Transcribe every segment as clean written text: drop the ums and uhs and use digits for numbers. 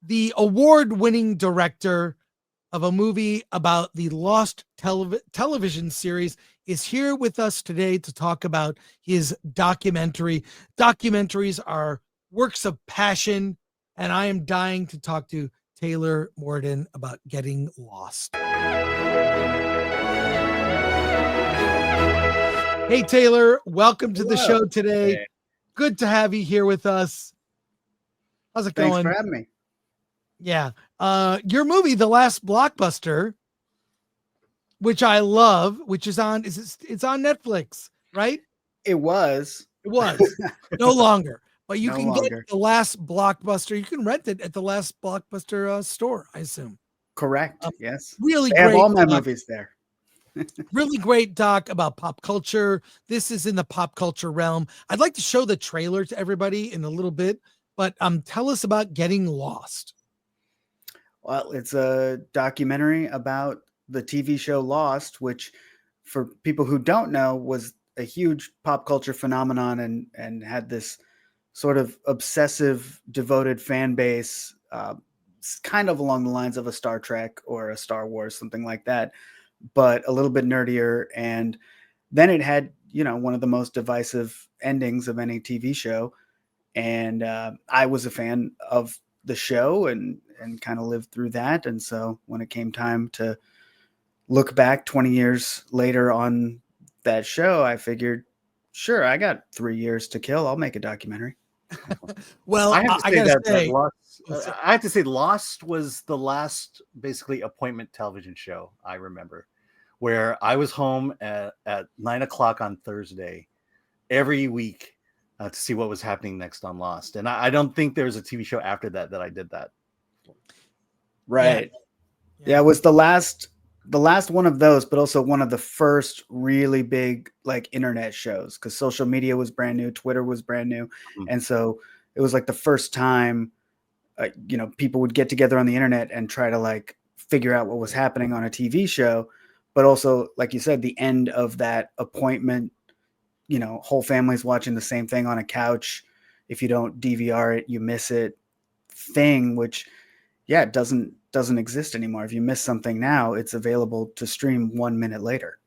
the award-winning director of a movie about the Lost television series, is here with us today to talk about his documentary. Documentaries are works of passion, and I am dying to talk to Taylor Morden about Getting Lost. Hey, Taylor, welcome to the show today. Hey. Good to have you here with us. How's it going? Thanks for having me. Yeah. Your movie, The Last Blockbuster, which I love, which is on, it's on Netflix, right? It was. No longer. But you No can longer. get The Last Blockbuster. You can rent it at The Last Blockbuster store, I assume. Correct. Yes. Really They great. have all my movies there. Really great doc about pop culture. This is in the pop culture realm. I'd like to show the trailer to everybody in a little bit, but tell us about Getting Lost. Well, it's a documentary about the TV show Lost, which, for people who don't know, was a huge pop culture phenomenon and had this sort of obsessive, devoted fan base, kind of along the lines of a Star Trek or a Star Wars, something like that, but a little bit nerdier. And then it had, one of the most divisive endings of any TV show. And I was a fan of the show and kind of lived through that. And so when it came time to look back 20 years later on that show, I figured, sure, I got 3 years to kill. I'll make a documentary. Well, I have to say that Lost, I have to say Lost was the last basically appointment television show I remember, where I was home at 9:00 on Thursday every week to see what was happening next on Lost. And I don't think there was a TV show after that I did that. Right. Yeah, it was the last one of those, but also one of the first really big internet shows, because social media was brand new, Twitter was brand new. Mm-hmm. And so it was like the first time, people would get together on the internet and try to figure out what was happening on a TV show. But also, like you said, the end of that appointment, whole families watching the same thing on a couch. If you don't DVR it, you miss it thing, which, it doesn't exist anymore. If you miss something now, it's available to stream 1 minute later.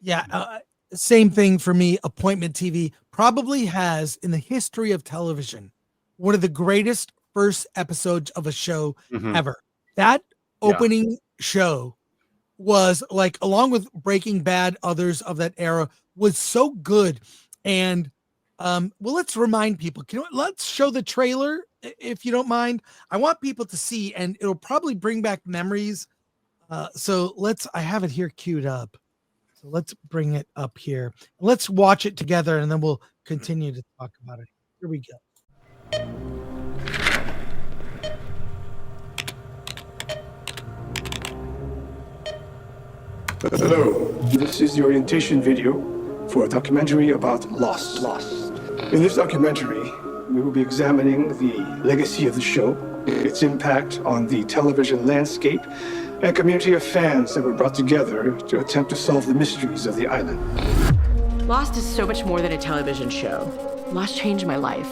Yeah. Same thing for me. Appointment TV probably has, in the history of television, one of the greatest first episodes of a show ever. That opening show was along with Breaking Bad, others of that era, was so good. And let's remind people, let's show the trailer, if you don't mind. I want people to see, and it'll probably bring back memories. So I have it here queued up. So let's bring it up here. Let's watch it together, and then we'll continue to talk about it. Here we go. Hello, this is the orientation video for a documentary about Lost. In this documentary, we will be examining the legacy of the show, its impact on the television landscape, and community of fans that were brought together to attempt to solve the mysteries of the island. Lost is so much more than a television show. Lost changed my life.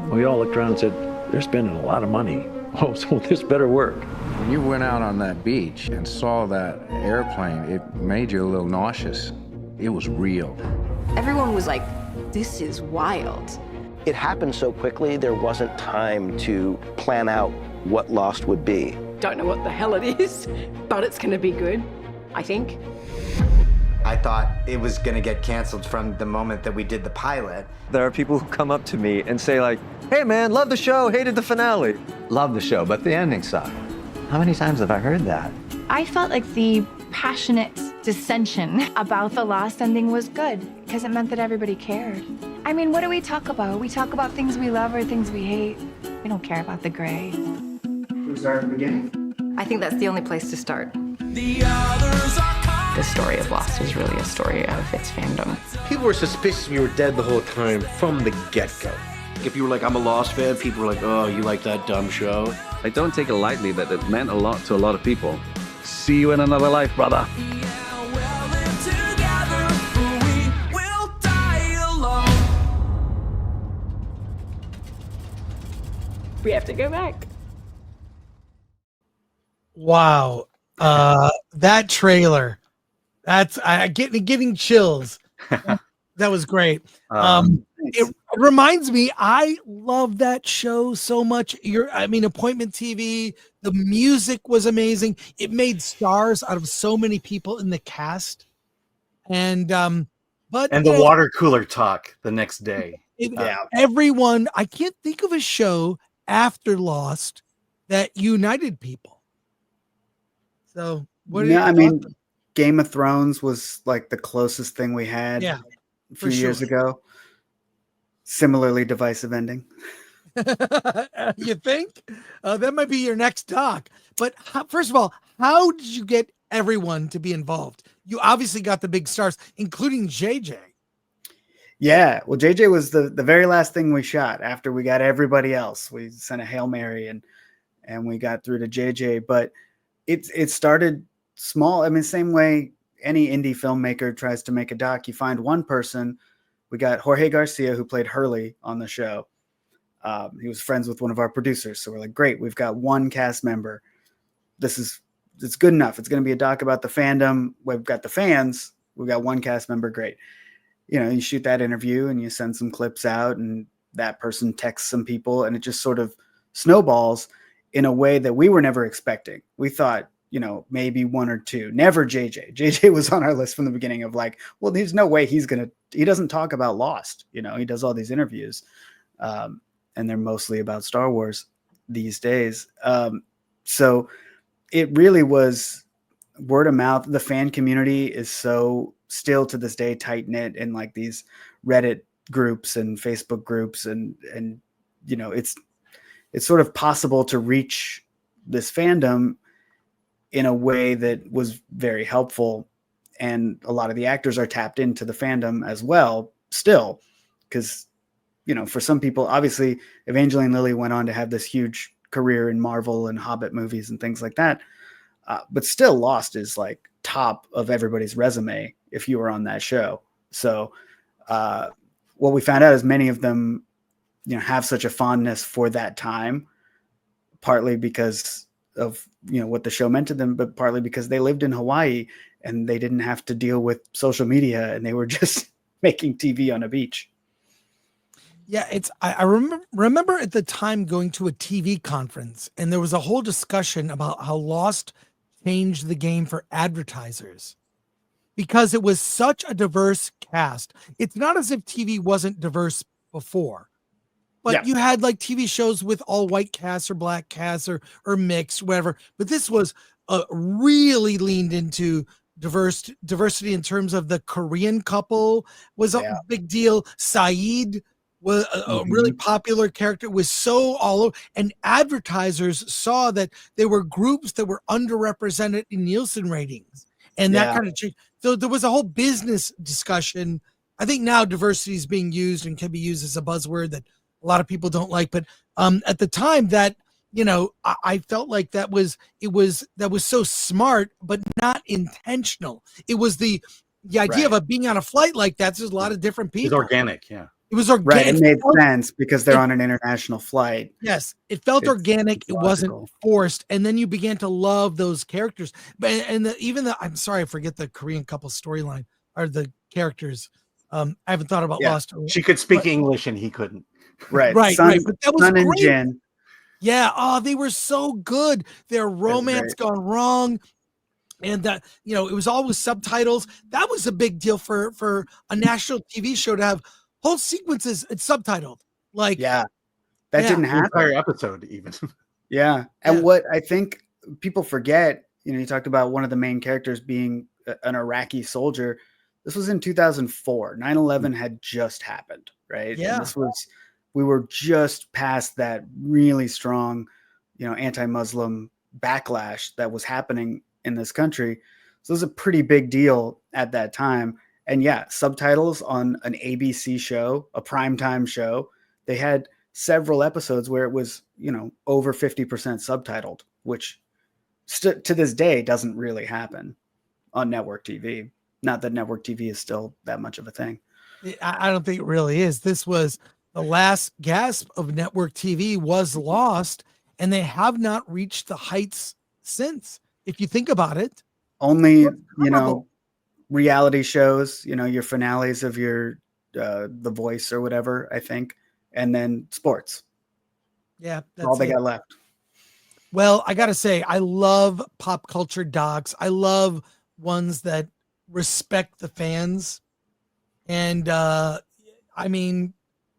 We all looked around and said, they're spending a lot of money. Oh, so this better work. When you went out on that beach and saw that airplane, it made you a little nauseous. It was real. Everyone was like, this is wild. It happened so quickly, there wasn't time to plan out what Lost would be. Don't know what the hell it is, but it's gonna be good, I think. I thought it was gonna get canceled from the moment that we did the pilot. There are people who come up to me and say hey man, love the show, hated the finale. Love the show, but the ending sucked. How many times have I heard that? I felt like the passionate dissension about the Lost ending was good, because it meant that everybody cared. I mean, what do we talk about? We talk about things we love or things we hate. We don't care about the gray. We start at the beginning? I think that's the only place to start. The story of Lost is really a story of its fandom. People were suspicious we were dead the whole time from the get-go. If you were like, I'm a Lost fan, people were like, oh, you like that dumb show? I don't take it lightly that it meant a lot to a lot of people. See you in another life, brother. We have to go back. Wow. That trailer. That's getting chills. That was great. It reminds me, I love that show so much. Appointment TV, the music was amazing. It made stars out of so many people in the cast. And the water cooler talk the next day. Everyone, I can't think of a show after Lost that united people. So Game of Thrones was like the closest thing we had a few years ago. Similarly divisive ending. You think? That might be your next doc. But first of all, how did you get everyone to be involved? You obviously got the big stars, including JJ. Yeah, well, JJ was the very last thing we shot after we got everybody else. We sent a Hail Mary and we got through to JJ. But it started small. I mean, same way any indie filmmaker tries to make a doc. You find one person. We got Jorge Garcia, who played Hurley on the show. He was friends with one of our producers. So we're like, great, we've got one cast member. It's good enough. It's going to be a doc about the fandom. We've got the fans. We've got one cast member. Great. You shoot that interview and you send some clips out and that person texts some people and it just sort of snowballs in a way that we were never expecting. We thought, maybe one or two, never JJ. JJ was on our list from the beginning of like, well, there's no way he doesn't talk about Lost. He does all these interviews and they're mostly about Star Wars these days. So it really was word of mouth. The fan community is so still to this day tight knit in like these Reddit groups and Facebook groups. And it's sort of possible to reach this fandom in a way that was very helpful. And a lot of the actors are tapped into the fandom as well still. Cause for some people, obviously Evangeline Lilly went on to have this huge career in Marvel and Hobbit movies and things like that. But still Lost is like top of everybody's resume if you were on that show. So what we found out is many of them, have such a fondness for that time, partly because of, what the show meant to them, but partly because they lived in Hawaii and they didn't have to deal with social media and they were just making TV on a beach. Yeah, I remember at the time going to a TV conference and there was a whole discussion about how Lost changed the game for advertisers because it was such a diverse cast. It's not as if TV wasn't diverse before, but you had like TV shows with all white casts or black casts or mixed, whatever. But this was really leaned into diversity in terms of the Korean couple was a big deal. Saeed was a really popular character, was so all over, and advertisers saw that there were groups that were underrepresented in Nielsen ratings, and that kind of changed. So there was a whole business discussion. I think now diversity is being used and can be used as a buzzword that a lot of people don't like, but at the time that I felt like that was so smart, but not intentional. It was the idea of being on a flight like that. There's a lot of different people. It's organic, yeah. It was organic. Right, it made sense because they're on an international flight. Yes, it felt organic. It wasn't forced, and then you began to love those characters. I'm sorry, I forget the Korean couple storyline or the characters. I haven't thought about Lost. She could speak English and he couldn't. Right. Right. But that was Sun great. and Jin. Yeah. Oh, they were so good. Their romance gone wrong. And that, it was always subtitles. That was a big deal for a national TV show to have whole sequences it's subtitled. Like, that didn't happen. Entire episode, even. Yeah. And what I think people forget, you talked about one of the main characters being an Iraqi soldier. This was in 2004. 9/11 had just happened, right? Yeah. And we were just past that really strong, anti-Muslim backlash that was happening in this country. So it was a pretty big deal at that time. And subtitles on an ABC show, a primetime show, they had several episodes where it was, over 50% subtitled, which to this day doesn't really happen on network TV. Not that network TV is still that much of a thing. I don't think it really is. This was the last gasp of network TV was Lost, and they have not reached the heights since, if you think about it. Only, reality shows, your finales of your The Voice or whatever, I think, and then sports. Yeah, that's all they got left. Well, I gotta say, I love pop culture docs. I love ones that respect the fans. And I mean,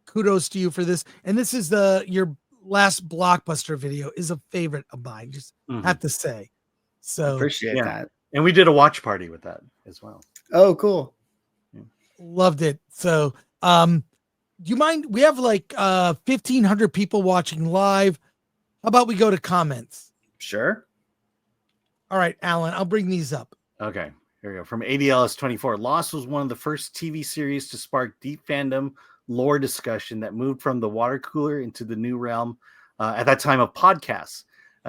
kudos to you for this. And this is your last blockbuster video is a favorite of mine. Just have to say. So appreciate that. And we did a watch party with that as well. Oh, cool. Loved it. So do you mind? We have like 1,500 people watching live. How about we go to comments? Sure. All right, Alan, I'll bring these up. Okay, here we go. From ADLS24, Lost was one of the first TV series to spark deep fandom lore discussion that moved from the water cooler into the new realm at that time of podcasts.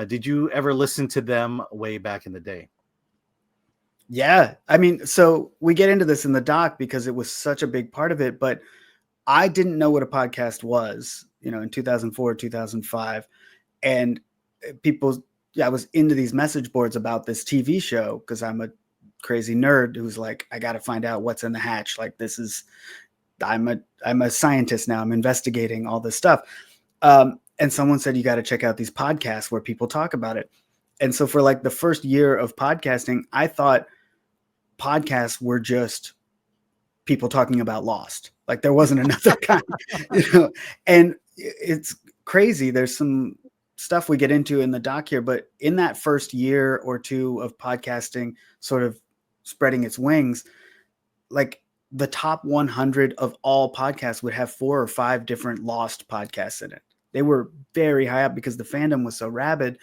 Did you ever listen to them way back in the day? Yeah. I mean, so we get into this in the doc because it was such a big part of it, but I didn't know what a podcast was, in 2004, 2005. And I was into these message boards about this TV show because I'm a crazy nerd who's like, I got to find out what's in the hatch. Like I'm a scientist now. I'm investigating all this stuff. And someone said, you got to check out these podcasts where people talk about it. And so for like the first year of podcasting, I thought podcasts were just people talking about Lost. Like there wasn't another kind, and it's crazy. There's some stuff we get into in the doc here, but in that first year or two of podcasting sort of spreading its wings, like the top 100 of all podcasts would have 4 or 5 different Lost podcasts in it. They were very high up because the fandom was so rabid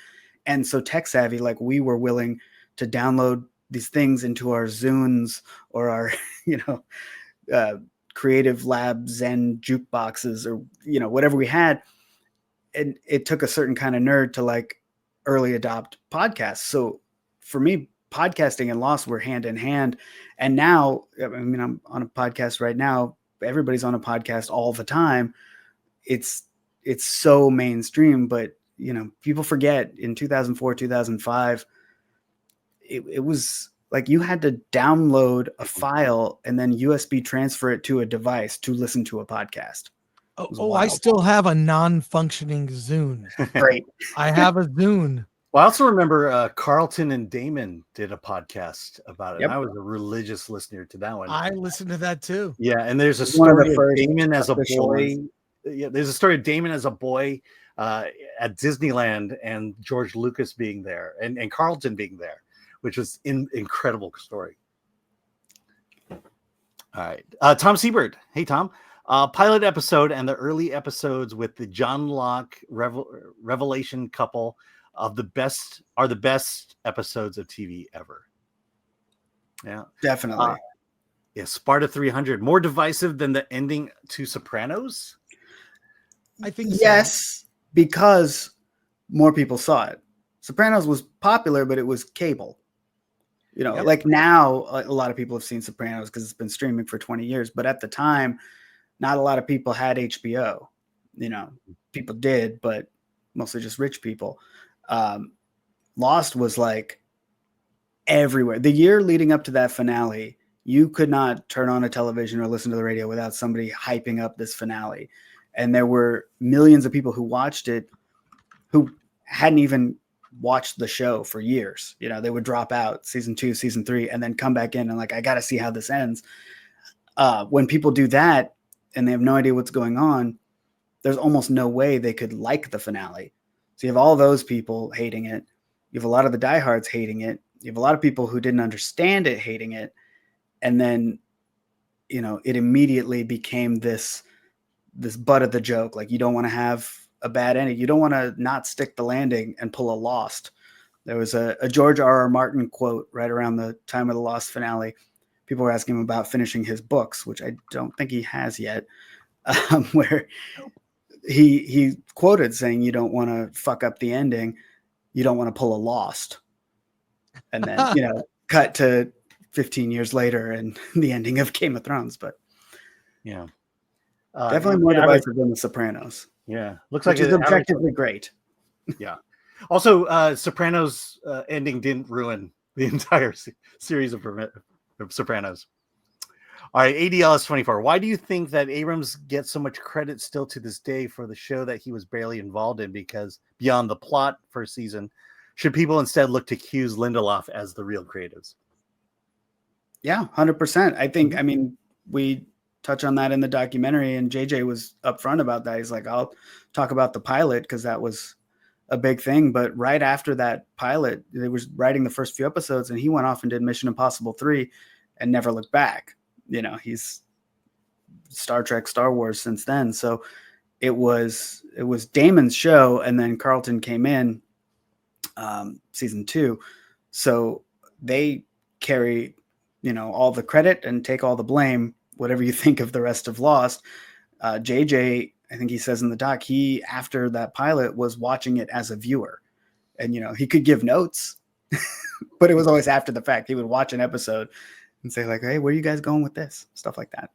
and so tech savvy. Like we were willing to download these things into our Zunes or our, Creative Lab Zen jukeboxes or, whatever we had. And it took a certain kind of nerd to like early adopt podcasts. So for me, podcasting and Lost were hand in hand. And now, I mean, I'm on a podcast right now. Everybody's on a podcast all the time. It's so mainstream, but people forget in 2004, 2005, it was like you had to download a file and then USB transfer it to a device to listen to a podcast. I still have a non-functioning Zune. Great. I have a Zune. Well, I also remember Carlton and Damon did a podcast about it. Yep. And I was a religious listener to that one. I listened to that too. Yeah, and there's a story of Damon as a boy. Yeah, there's a story of Damon as a boy at Disneyland and George Lucas being there and Carlton being there, which was an incredible story. All right. Tom Siebert. Hey, Tom. Pilot episode and the early episodes with the John Locke revelation couple are the best episodes of TV ever. Yeah, definitely. Sparta 300 more divisive than the ending to Sopranos. I think yes, because more people saw it. Sopranos was popular, but it was cable. Like now a lot of people have seen Sopranos because it's been streaming for 20 years. But at the time, not a lot of people had HBO. People did, but mostly just rich people. Lost was like everywhere. The year leading up to that finale, you could not turn on a television or listen to the radio without somebody hyping up this finale. And there were millions of people who watched it who hadn't even watched the show for years. They would drop out season 2, season 3, and then come back in and like, I got to see how this ends. When people do that and they have no idea what's going on, there's almost no way they could like the finale. So you have all those people hating it. You have a lot of the diehards hating it. You have a lot of people who didn't understand it hating it. And then, it immediately became this butt of the joke. Like you don't want to have a bad ending. You don't want to not stick the landing and pull a Lost. There was a George R.R. Martin quote right around the time of the Lost finale. People were asking him about finishing his books, which I don't think he has yet, where he quoted saying, you don't want to fuck up the ending. You don't want to pull a Lost. And then, cut to 15 years later and the ending of Game of Thrones. But yeah, definitely more divisive than The Sopranos. Yeah. Looks like it's objectively great. Yeah. Also, Sopranos ending didn't ruin the entire series of Sopranos. All right, ADLS 24. Why do you think that Abrams gets so much credit still to this day for the show that he was barely involved in? Because beyond the plot first season, should people instead look to Hughes Lindelof as the real creatives? Yeah, 100%. I think, I mean, we touch on that in the documentary, and JJ was upfront about that. He's like, I'll talk about the pilot because that was a big thing. But right after that pilot, they was writing the first few episodes, and he went off and did Mission Impossible 3 and never looked back. You know, he's Star Trek, Star Wars since then. So it was Damon's show, and then Carlton came in season 2. So they carry, you know, all the credit and take all the blame, whatever you think of the rest of Lost. JJ, I think he says in the doc, he, after that pilot, was watching it as a viewer. And, you know, he could give notes, but it was always after the fact. He would watch an episode and say like, hey, where are you guys going with this? Stuff like that.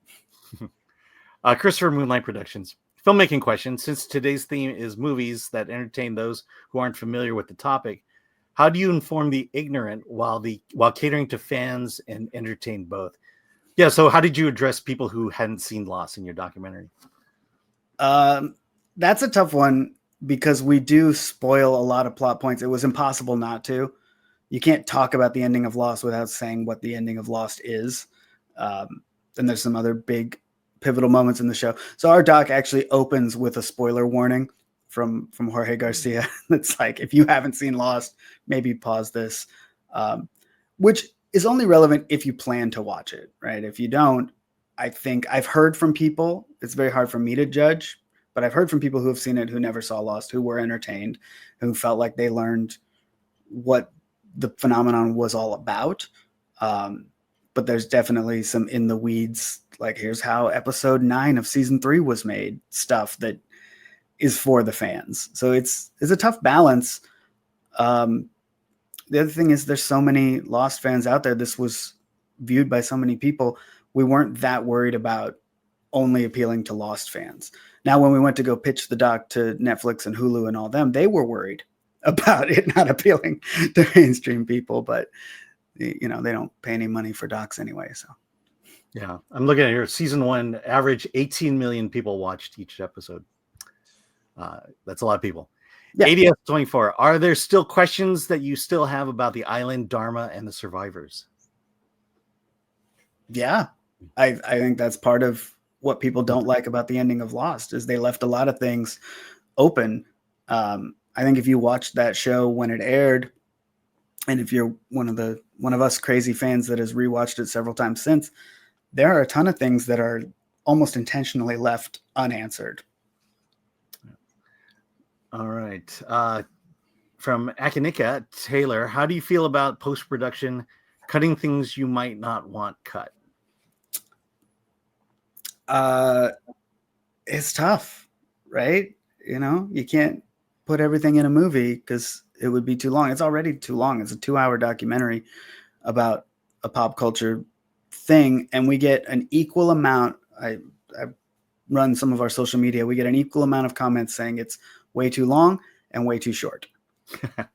Christopher Moonlight Productions. Filmmaking question. Since today's theme is movies that entertain those who aren't familiar with the topic, how do you inform the ignorant while catering to fans and entertain both? Yeah, so how did you address people who hadn't seen Lost in your documentary? That's a tough one because we do spoil a lot of plot points. It was impossible not to. You can't talk about the ending of Lost without saying what the ending of Lost is. And there's some other big pivotal moments in the show. So our doc actually opens with a spoiler warning from Jorge Garcia. It's like, if you haven't seen Lost, maybe pause this, which is only relevant if you plan to watch it, right? If you don't, I think I've heard from people, it's very hard for me to judge, but I've heard from people who have seen it, who never saw Lost, who were entertained, who felt like they learned what the phenomenon was all about. But there's definitely some in the weeds, like here's how episode 9 of season 3 was made stuff that is for the fans. So it's a tough balance. The other thing is there's so many Lost fans out there. This was viewed by so many people. We weren't that worried about only appealing to Lost fans. Now, when we went to go pitch the doc to Netflix and Hulu and all them, they were worried about it not appealing to mainstream people, but you know, they don't pay any money for docs anyway. So yeah, I'm looking at here. Season 1 average 18 million people watched each episode. That's a lot of people. Yeah. ADS 24. Are there still questions that you still have about the island, Dharma, and the survivors? Yeah, I think that's part of what people don't like about the ending of Lost is they left a lot of things open. I think if you watched that show when it aired, and if you're one of us crazy fans that has rewatched it several times since, there are a ton of things that are almost intentionally left unanswered. All right. From Akinika Taylor, how do you feel about post-production cutting things you might not want cut? It's tough, right? You know, you can't put everything in a movie because it would be too long. It's already too long. It's a 2-hour documentary about a pop culture thing, and we get an equal amount. I run some of our social media. We get an equal amount of comments saying it's way too long and way too short.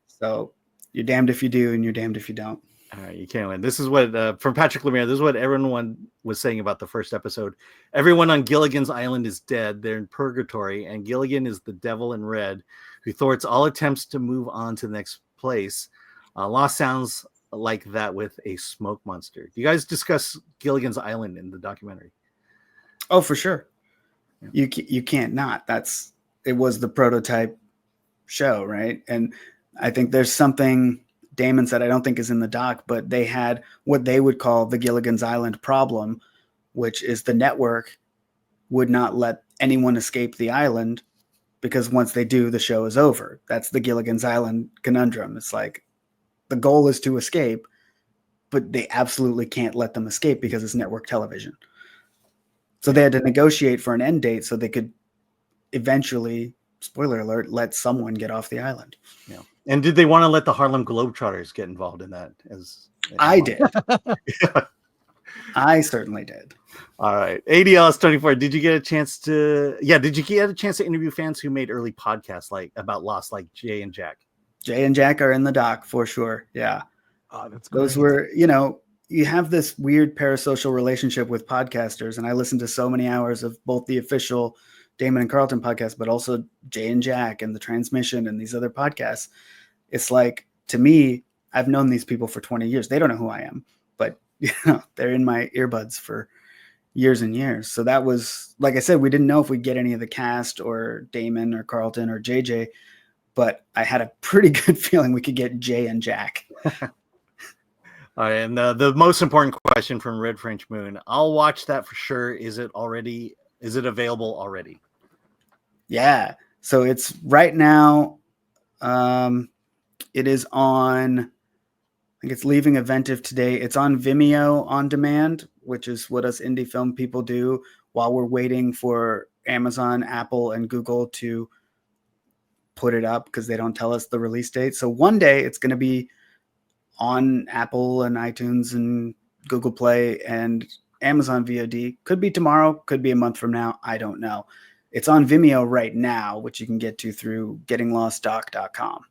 So you're damned if you do and you're damned if you don't. All right, you can't win. This is what from Patrick Lemire. This is what everyone was saying about the first episode. Everyone on Gilligan's Island is dead. They're in purgatory, and Gilligan is the devil in red who thwarts all attempts to move on to the next place. Lost sounds like that with a smoke monster. Do you guys discuss Gilligan's Island in the documentary? Oh, for sure. Yeah. You can't not. It was the prototype show, right? And I think there's something Damon said I don't think is in the doc, but they had what they would call the Gilligan's Island problem, which is the network would not let anyone escape the island because once they do, the show is over. That's the Gilligan's Island conundrum. It's like the goal is to escape, but they absolutely can't let them escape because it's network television. So they had to negotiate for an end date so they could eventually, spoiler alert, let someone get off the island. Yeah. And did they want to let the Harlem Globetrotters get involved in that? I did. I certainly did. All right. ADLS 24. Did you get a chance to interview fans who made early podcasts about Lost, like Jay and Jack? Jay and Jack are in the doc for sure. Yeah. Oh, that's Those great. were, you have this Those were, you have this weird parasocial relationship with podcasters. And I listened to so many hours of both the official Damon and Carlton podcast, but also Jay and Jack and The Transmission and these other podcasts. It's like, to me, I've known these people for 20 years. They don't know who I am, but they're in my earbuds for years and years. So that was, like I said, we didn't know if we'd get any of the cast or Damon or Carlton or JJ, but I had a pretty good feeling we could get Jay and Jack. All right, and the most important question from Red French Moon. I'll watch that for sure. Is it available already? Yeah. So it's right now. It is on, I think it's leaving Eventive today. It's on Vimeo on demand, which is what us indie film people do while we're waiting for Amazon, Apple, and Google to put it up because they don't tell us the release date. So one day it's going to be on Apple and iTunes and Google Play and Amazon VOD. Could be tomorrow, could be a month from now. I don't know. It's on Vimeo right now, which you can get to through gettinglostdoc.com.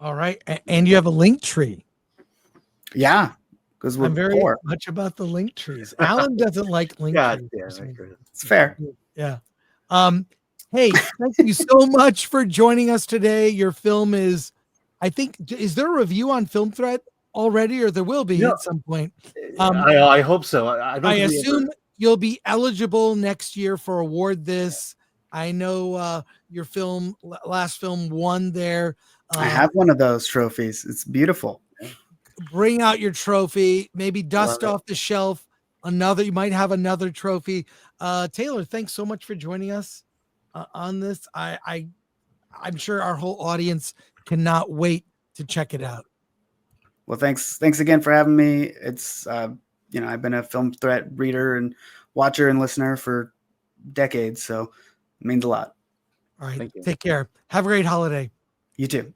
All right. And you have a link tree. Yeah. Because we're I'm very poor. much about the link trees. Alan doesn't like link trees. It's fair. Yeah. Hey, thank you so much for joining us today. Your film is, I think, is there a review on Film Thread already, or there will be at some point? I hope so. I assume you'll be eligible next year for Award This. I know your last film won there. I have one of those trophies. It's beautiful. Bring out your trophy, maybe dust off the shelf. You might have another trophy. Taylor, thanks so much for joining us on this. I'm sure our whole audience cannot wait to check it out. Well, thanks again for having me. It's I've been a Film Threat reader and watcher and listener for decades, so it means a lot. All right, take care. Have a great holiday. You too.